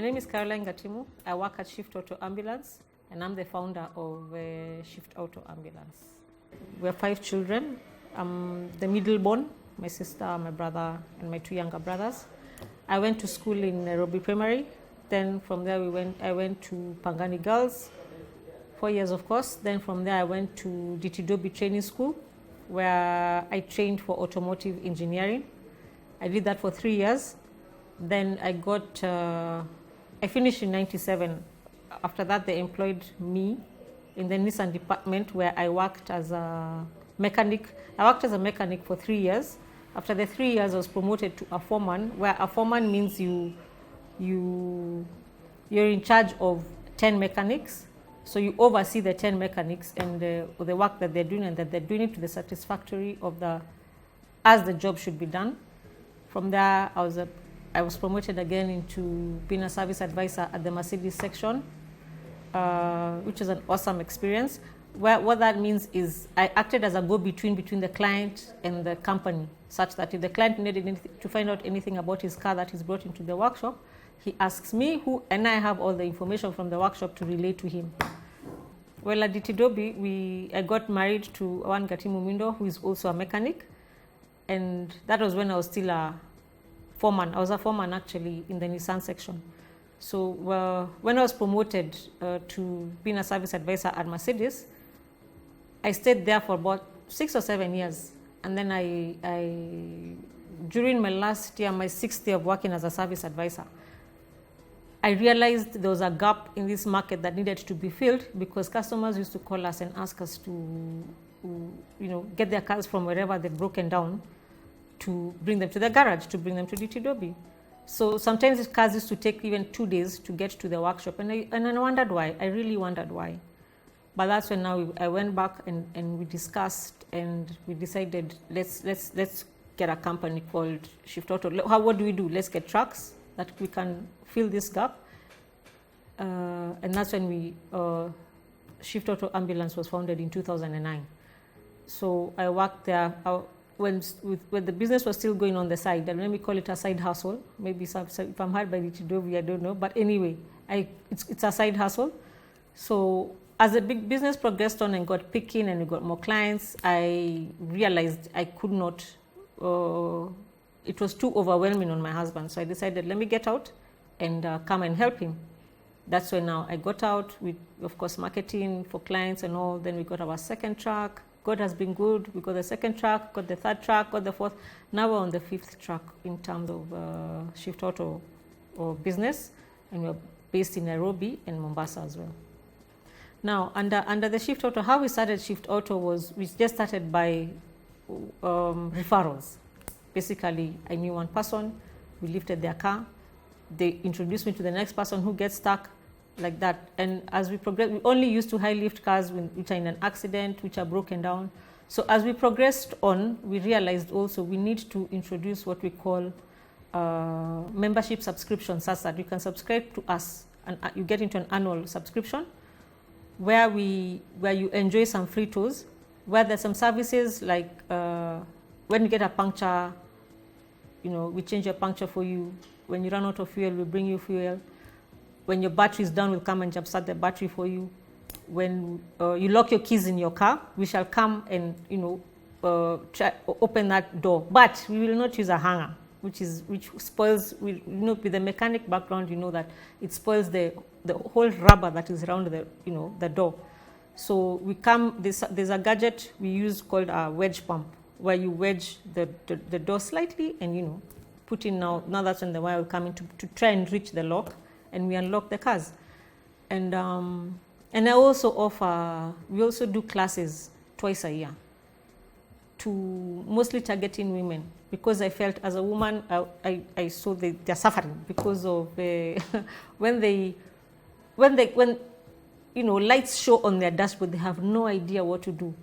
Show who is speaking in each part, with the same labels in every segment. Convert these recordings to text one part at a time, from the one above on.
Speaker 1: name is Caroline Gatimu. I work at Shift Auto Ambulance, and I'm the founder of Shift Auto Ambulance. We have 5 children. I'm the middle born, my sister, my brother, and my 2 younger brothers. I went to school in Nairobi Primary. Then from there I went to Pangani Girls, 4 years of course. Then from there I went to DTW Training School, where I trained for automotive engineering. I did that for 3 years. Then I finished in 97. After that, they employed me in the Nissan department, where I worked as a mechanic. I worked as a mechanic for 3 years. After the 3 years, I was promoted to a foreman, where a foreman means you're in charge of 10 mechanics. So you oversee the 10 mechanics and the work that they're doing, and that they're doing it to the satisfactory of as the job should be done. From there, I was promoted again into being a service advisor at the Mercedes section, which is an awesome experience. What that means is I acted as a go-between between the client and the company, such that if the client needed to find out anything about his car that he's brought into the workshop, he asks me, and I have all the information from the workshop to relay to him. Well, at DTW, I got married to one Gatimu Mindo, who is also a mechanic, and that was when I was still a foreman. I was a foreman actually in the Nissan section. So when I was promoted to being a service advisor at Mercedes, I stayed there for about 6 or 7 years. And then during my last year, my 6th year of working as a service advisor, I realized there was a gap in this market that needed to be filled, because customers used to call us and ask us to get their cars from wherever they'd broken down, to bring them to the garage, to bring them to DTW. So sometimes the cars used to take even 2 days to get to the workshop, and I wondered why. I really wondered why. But that's when I went back and we discussed, and we decided let's get a company called Shift Auto. What do we do? Let's get trucks that we can fill this gap, and that's when Shift Auto Ambulance was founded in 2009. So I worked there. When the business was still going on the side, and let me call it a side hustle. Maybe if I'm hired by DTW, I don't know. But anyway, it's a side hustle. So as the big business progressed on and got picking and we got more clients, I realized I could not, it was too overwhelming on my husband. So I decided, let me get out and come and help him. That's when now I got out with, of course, marketing for clients and all. Then we got our second truck. God has been good. We got the second truck, got the third truck, got the fourth. Now we're on the 5th truck in terms of Shift Auto or business, and we're based in Nairobi and Mombasa as well. Now, under the Shift Auto, how we started Shift Auto was we just started by referrals. Basically, I knew one person, we lifted their car, they introduced me to the next person who gets stuck, like that. And as we progressed, we only used to high lift cars which are in an accident, which are broken down. So as we progressed on, we realized also we need to introduce what we call membership subscription, such that you can subscribe to us and you get into an annual subscription where you enjoy some free tours, where there's some services like when you get a puncture, we change your puncture for you. When you run out of fuel, we bring you fuel. When your battery is down, we'll come and jumpstart the battery for you. When you lock your keys in your car, we shall come and open that door. But we will not use a hanger, which spoils. With the mechanic background, you know that it spoils the whole rubber that is around the door. So we come. There's a gadget we use called a wedge pump, where you wedge the door slightly and put in now that's when the wire will come in to try and reach the lock. And we unlock the cars. And I also we also do classes twice a year, mostly targeting women, because I felt as a woman, I saw they're suffering because of when lights show on their dashboard, they have no idea what to do.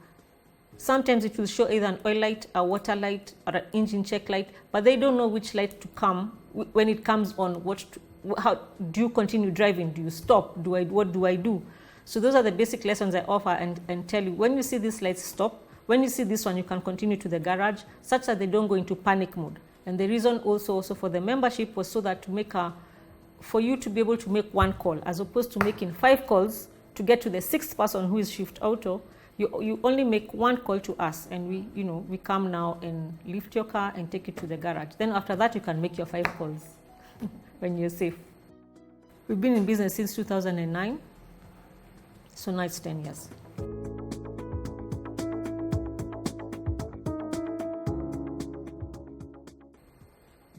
Speaker 1: Sometimes it will show either an oil light, a water light, or an engine check light, but they don't know which light to come when it comes on. How do you continue driving? Do you stop? What do I do? So those are the basic lessons I offer and tell you. When you see this light, stop. When you see this one, you can continue to the garage, such that they don't go into panic mode. And the reason also for the membership was so that to make for you to be able to make one call, as opposed to making 5 calls to get to the 6th person who is Shift Auto, you only make one call to us, and we come now and lift your car and take it to the garage. Then after that, you can make your 5 calls when you're safe. We've been in business since 2009, so now it's 10 years.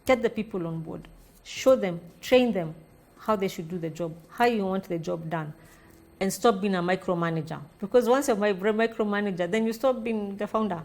Speaker 1: Get the people on board, show them, train them how they should do the job, how you want the job done, and stop being a micromanager. Because once you're a micromanager, then you stop being the founder.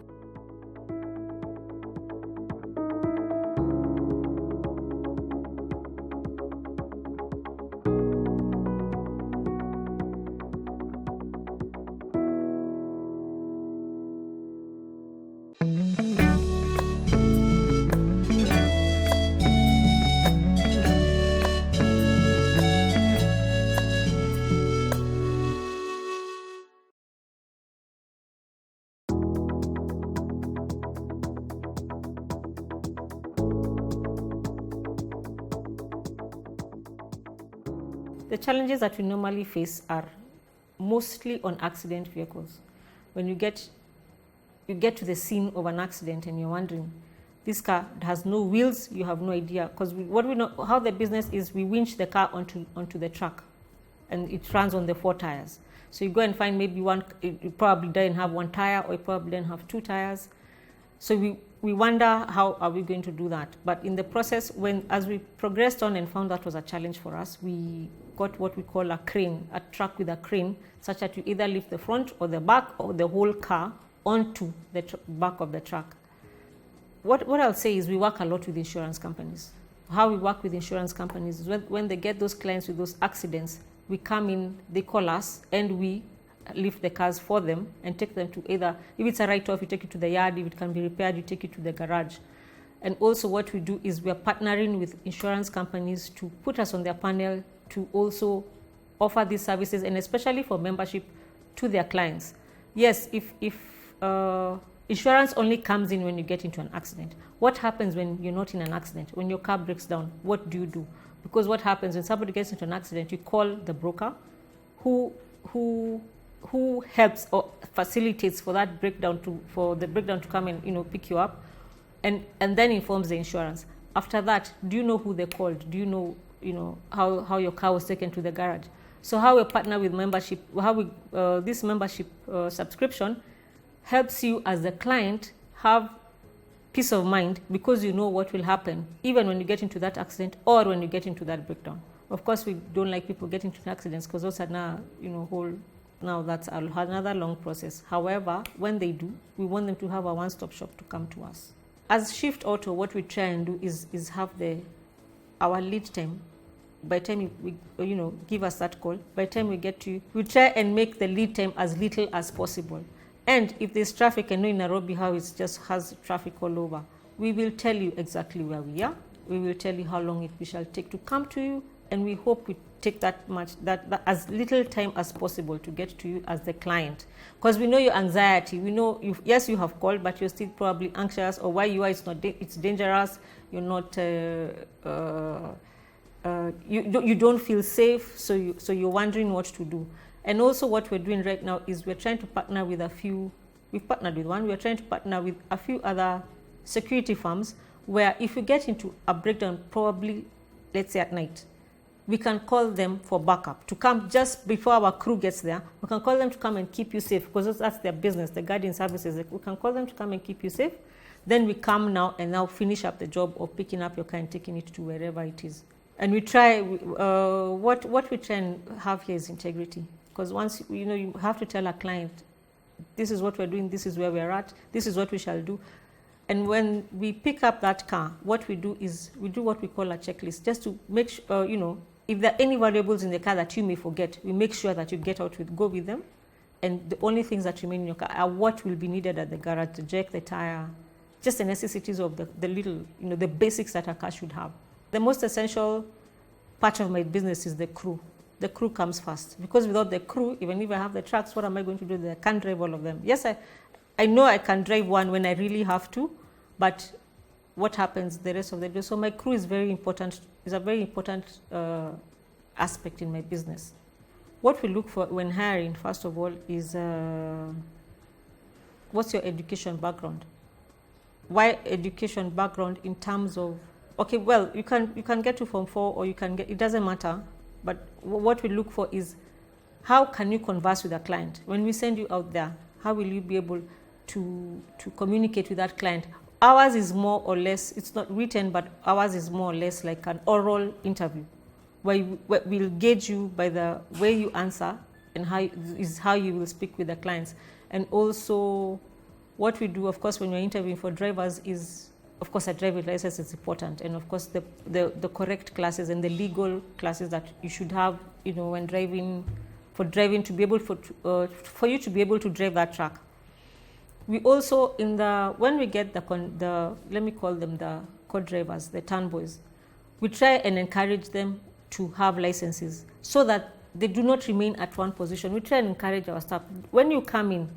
Speaker 1: The challenges that we normally face are mostly on accident vehicles. When you get to the scene of an accident and you're wondering, this car has no wheels, you have no idea. Because what we know, how the business is, we winch the car onto the truck, and it runs on the 4 tires. So you go and find maybe one, it probably doesn't have 1 tire, or it probably doesn't have 2 tires. So we wonder, how are we going to do that? But in the process, as we progressed on and found that was a challenge for us, we got what we call a crane, a truck with a crane, such that you either lift the front or the back or the whole car onto the back of the truck. What I'll say is we work a lot with insurance companies. How we work with insurance companies is when they get those clients with those accidents, we come in, they call us, and we lift the cars for them and take them to either, if it's a write-off, you take it to the yard. If it can be repaired, you take it to the garage. And also what we do is we are partnering with insurance companies to put us on their panel to also offer these services, and especially for membership to their clients. Yes, if insurance only comes in when you get into an accident. What happens when you're not in an accident? When your car breaks down, what do you do? Because what happens when somebody gets into an accident, you call the broker who helps or facilitates for that breakdown for the breakdown to come and pick you up, and then informs the insurance. After that, do you know who they called? Do you know how your car was taken to the garage? So how we partner with membership, this membership subscription helps you as a client have peace of mind, because you know what will happen even when you get into that accident or when you get into that breakdown. Of course, we don't like people getting into accidents, because those are now now that's another long process. However, when they do, we want them to have a one-stop shop to come to us. As Shift Auto, what we try and do is have our lead time. By the time you give us that call, by the time we get to you, we try and make the lead time as little as possible. And if there's traffic, and in Nairobi how it just has traffic all over, we will tell you exactly where we are. We will tell you how long it shall take to come to you, and we hope we take that as little time as possible to get to you as the client. Because we know your anxiety. We know yes, you have called, but you're still probably anxious, or why you are, it's dangerous. You're not you don't feel safe, so you're wondering what to do. And also what we're doing right now is we're trying to partner with we've partnered with one, we're trying to partner with a few other security firms, where if you get into a breakdown, probably, let's say at night, we can call them for backup, to come just before our crew gets there. We can call them to come and keep you safe, because that's their business, the guardian services. We can call them to come and keep you safe. Then we come now finish up the job of picking up your car and taking it to wherever it is. And we try, what we try and have here is integrity. Because once, you have to tell a client, this is what we're doing, this is where we're at, this is what we shall do. And when we pick up that car, what we do is we do what we call a checklist, just to make sure, if there are any valuables in the car that you may forget, we make sure that you go with them. And the only things that remain in your car are what will be needed at the garage, the jack, the tire, just the necessities of the little, the basics that a car should have. The most essential part of my business is the crew. The crew comes first, because without the crew, even if I have the trucks, what am I going to do? I can't drive all of them. Yes, I know I can drive one when I really have to, but what happens the rest of the day. So my crew is very important, is a very important aspect in my business. What we look for when hiring, first of all, is what's your education background? Why education background in terms of, okay, well, you can get to Form 4 or you can get, it doesn't matter, but what we look for is how can you converse with a client? When we send you out there, how will you be able to communicate with that client? Ours is more or less, it's not written, but ours is more or less like an oral interview, where we'll gauge you by the way you answer and how you will speak with the clients. And also what we do, of course, when we're interviewing for drivers is, of course, a driving license is important. And of course, the correct classes and the legal classes that you should have, you know, when driving, for driving to be able for you to be able to drive that truck. We also, when we get let me call them the co-drivers, the turn boys, we try and encourage them to have licenses so that they do not remain at one position. We try and encourage our staff. When you come in,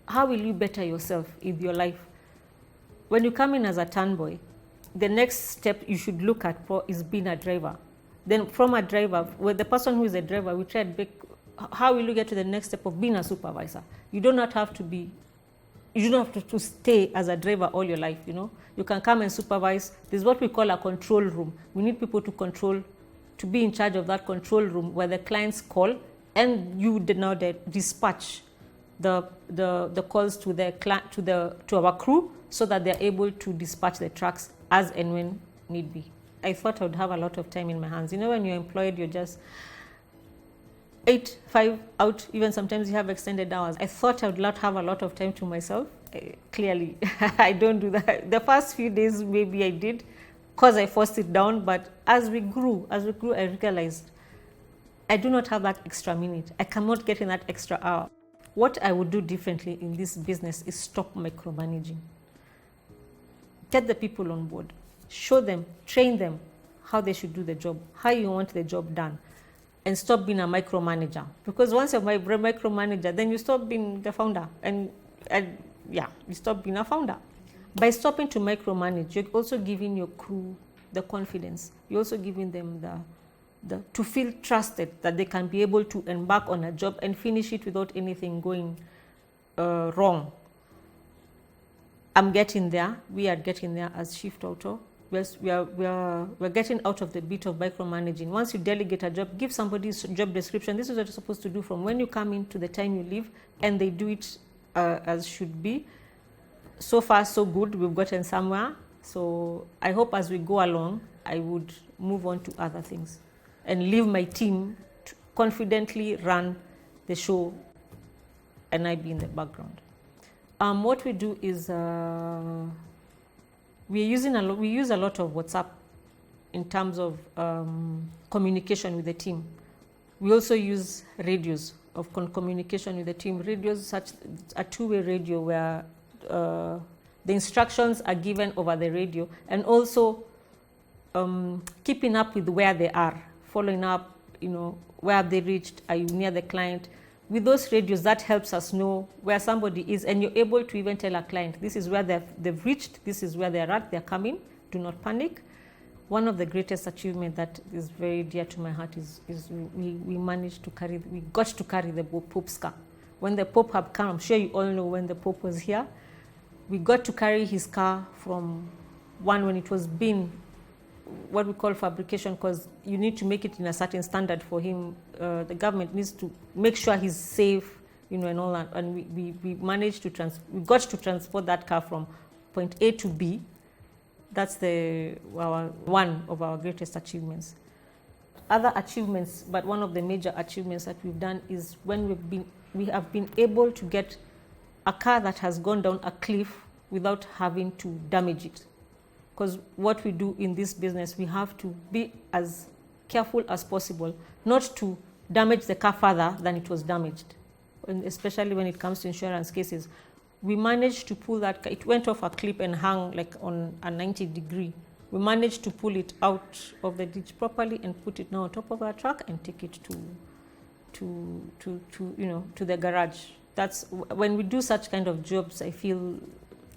Speaker 1: how will you better yourself in your life? When you come in as a turn boy, the next step you should look at is being a driver. Then from a driver, with the person who is a driver, we try and how will you get to the next step of being a supervisor? You do not have to stay as a driver all your life, you know. You can come and supervise. This is what we call a control room. We need people to be in charge of that control room where the clients call and you now dispatch the calls to our crew so that they're able to dispatch the trucks as and when need be. I thought I would have a lot of time in my hands. You know, when you're employed, you're just 8, 5 out, even sometimes you have extended hours. I thought I would not have a lot of time to myself. Clearly, I don't do that. The first few days, maybe I did, because I forced it down. But as we grew, I realized I do not have that extra minute. I cannot get in that extra hour. What I would do differently in this business is stop micromanaging. Get the people on board. Show them, train them how they should do the job, how you want the job done. And stop being a micromanager. Because once you're a micromanager, then you stop being the founder. And you stop being a founder. By stopping to micromanage, you're also giving your crew the confidence. You're also giving them to feel trusted that they can be able to embark on a job and finish it without anything going wrong. I'm getting there. We are getting there as Shift Auto. We're getting out of the bit of micromanaging. Once you delegate a job, give somebody a job description. This is what you're supposed to do from when you come in to the time you leave, and they do it as should be. So far, so good. We've gotten somewhere. So I hope as we go along, I would move on to other things and leave my team to confidently run the show, and I be in the background. What we do is we use a lot of WhatsApp in terms of communication with the team. We also use radios of communication with the team. Radios, such a two-way radio where the instructions are given over the radio, and also keeping up with where they are, following up, you know, where have they reached, are you near the client? With those radios, that helps us know where somebody is, and you're able to even tell a client, this is where they've reached, this is where they're at, they're coming, do not panic. One of the greatest achievements that is very dear to my heart is we got to carry the Pope's car. When the Pope had come, I'm sure you all know when the Pope was here, we got to carry his car from when it was being what we call fabrication, because you need to make it in a certain standard for him. The government needs to make sure he's safe, you know, and all that. And we managed we got to transport that car from point A to B. That's one of our greatest achievements. Other achievements, but one of the major achievements that we've done is when we have been able to get a car that has gone down a cliff without having to damage it. Because what we do in this business, we have to be as careful as possible not to damage the car further than it was damaged. And especially when it comes to insurance cases. We managed to pull that car. It went off a cliff and hung like on a 90-degree. We managed to pull it out of the ditch properly and put it now on top of our truck and take it to the garage. That's when we do such kind of jobs, I feel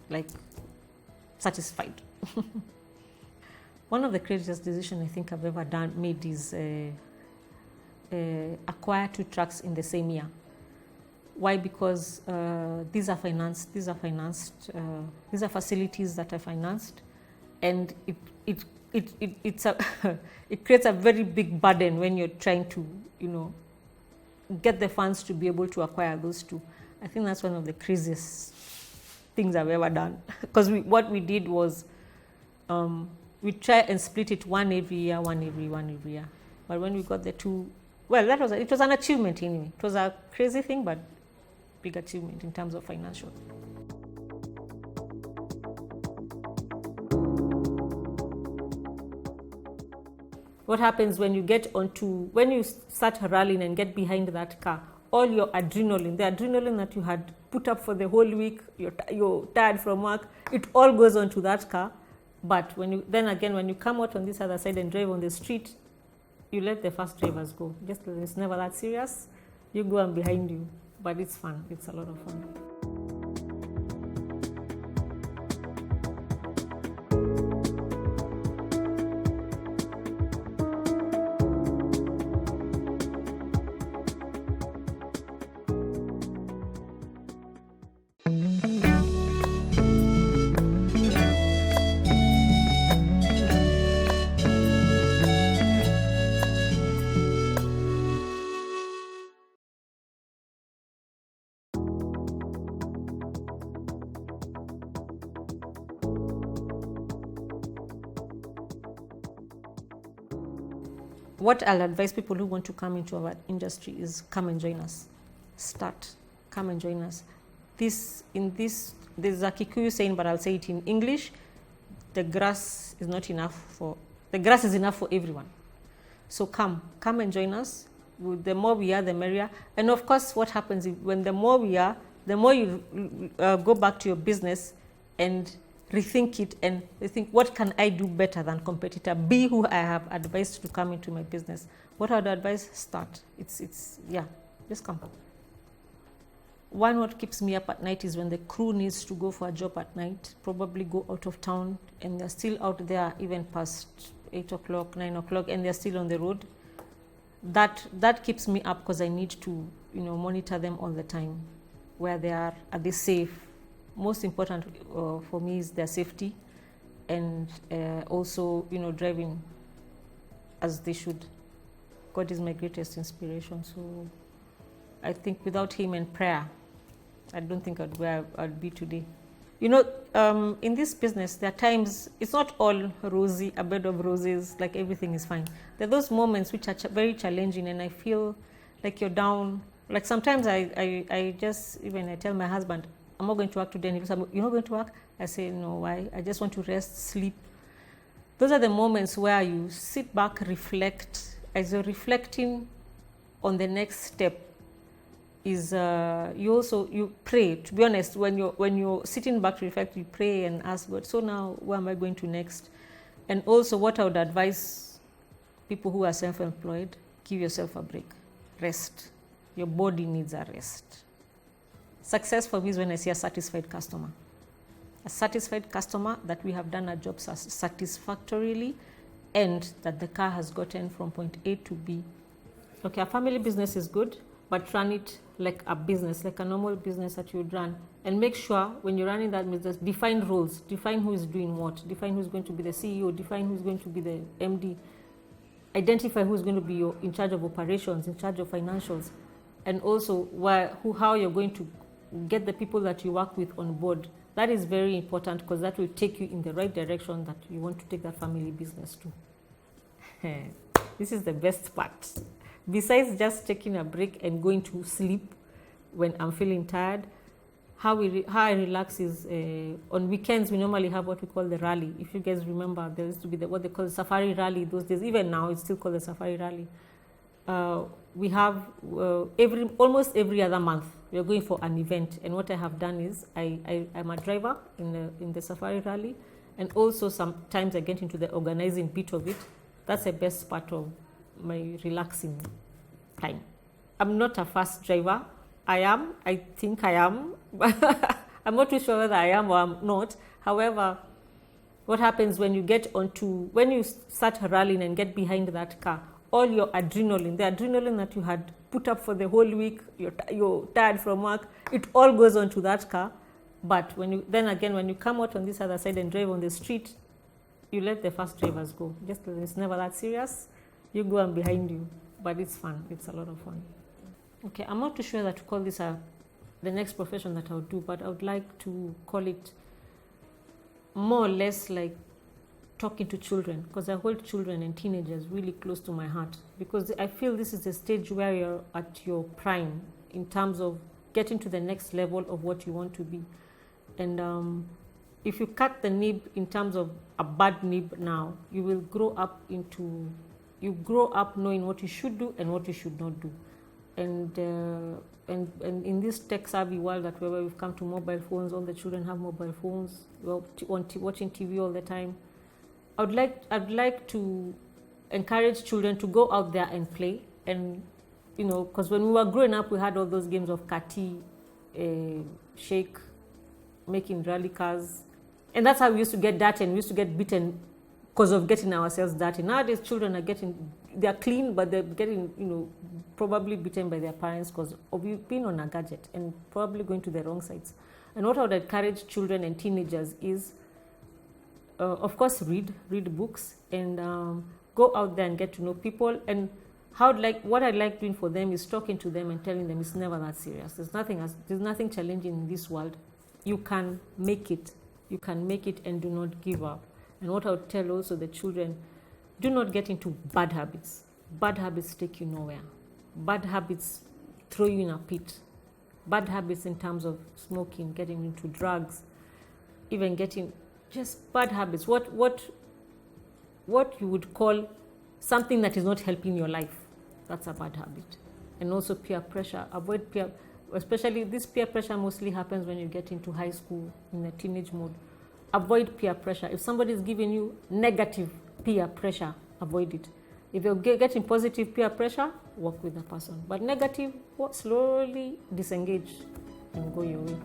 Speaker 1: like satisfied. One of the craziest decisions I think I've ever made is acquire 2 trucks in the same year. Why? Because these are financed. These are facilities that are financed, and it creates a very big burden when you're trying to, get the funds to be able to acquire those 2. I think that's one of the craziest things I've ever done. Because what we did was we try and split it one every year. But when we got the 2, well, it was an achievement anyway. It was a crazy thing, but big achievement in terms of financial. What happens when you when you start rallying and get behind that car, all your adrenaline, the adrenaline that you had put up for the whole week, you're tired from work, it all goes onto that car. But when you come out on this other side and drive on the street, you let the fast drivers go. It's never that serious. You go and behind you, but it's fun. It's a lot of fun. What I'll advise people who want to come into our industry is come and join us. Come and join us. There's a Kikuyu saying, but I'll say it in English. The grass is enough for everyone. So come and join us. The more we are, the merrier. And of course, what happens when the more we are, the more you go back to your business and rethink it and think, what can I do better than competitor B who I have advised to come into my business? What I would advise, start. Just come. What keeps me up at night is when the crew needs to go for a job at night, probably go out of town, and they're still out there even past 8 o'clock, 9 o'clock, and they're still on the road. That keeps me up because I need to, monitor them all the time. Where they are they safe? Most important for me is their safety, and also, driving as they should. God is my greatest inspiration. So I think without him and prayer, I don't think I'd be today. In this business, there are times, it's not all rosy, a bed of roses, like everything is fine. There are those moments which are very challenging, and I feel like you're down. Like sometimes I tell my husband, I'm not going to work today. And he goes, you're not going to work? I say, no, why? I just want to rest, sleep. Those are the moments where you sit back, reflect. As you're reflecting on the next step, you pray. To be honest, when you're sitting back to reflect, you pray and ask God, so now where am I going to next? And also what I would advise people who are self-employed, give yourself a break. Rest. Your body needs a rest. Success for me is when I see a satisfied customer. A satisfied customer that we have done our job satisfactorily and that the car has gotten from point A to B. Okay, a family business is good, but run it like a business, like a normal business that you would run. And make sure when you're running that business, define roles, define who is doing what, define who's going to be the CEO, define who's going to be the MD, identify who's going to be in charge of operations, in charge of financials, and also how you're going to get the people that you work with on board. That is very important because that will take you in the right direction that you want to take that family business to. This is the best part. Besides just taking a break and going to sleep when I'm feeling tired, how I relax is on weekends we normally have what we call the rally. If you guys remember, there used to be what they call the safari rally those days. Even now it's still called the safari rally. We have almost every other month we are going for an event, and what I have done is I'm a driver in the safari rally, and also sometimes I get into the organizing bit of it. That's the best part of my relaxing time. I'm not a fast driver. I think I am. I'm not too sure whether I am or I'm not. However, what happens when you when you start rallying and get behind that car, all your adrenaline, the adrenaline that you had put up for the whole week, you're tired from work, it all goes onto that car. But when you come out on this other side and drive on the street, you let the fast drivers go. It's never that serious. You go and behind you, but it's fun. It's a lot of fun. Okay, I'm not too sure that to call this the next profession that I would do, but I would like to call it more or less like talking to children, because I hold children and teenagers really close to my heart, because I feel this is the stage where you're at your prime in terms of getting to the next level of what you want to be. And if you cut the nib in terms of a bad nib now, you will grow up knowing what you should do and what you should not do. And in this tech-savvy world where we've come to mobile phones, all the children have mobile phones, watching TV all the time. I'd like to encourage children to go out there and play. And, because when we were growing up, we had all those games of kati, shake, making rally cars. And that's how we used to get dirty, and we used to get beaten because of getting ourselves dirty. Nowadays, children they're clean, but they're getting, probably beaten by their parents because of being on a gadget and probably going to the wrong sites. And what I would encourage children and teenagers is, of course, read books and go out there and get to know people. And what I like doing for them is talking to them and telling them it's never that serious. There's nothing challenging in this world. You can make it. You can make it, and do not give up. And what I would tell also the children, do not get into bad habits. Bad habits take you nowhere. Bad habits throw you in a pit. Bad habits in terms of smoking, getting into drugs, even getting just bad habits. What you would call something that is not helping your life. That's a bad habit. And also peer pressure. Avoid especially this peer pressure mostly happens when you get into high school in the teenage mode. Avoid peer pressure. If somebody is giving you negative peer pressure, avoid it. If you're getting positive peer pressure, work with the person. But negative, slowly disengage and go your way.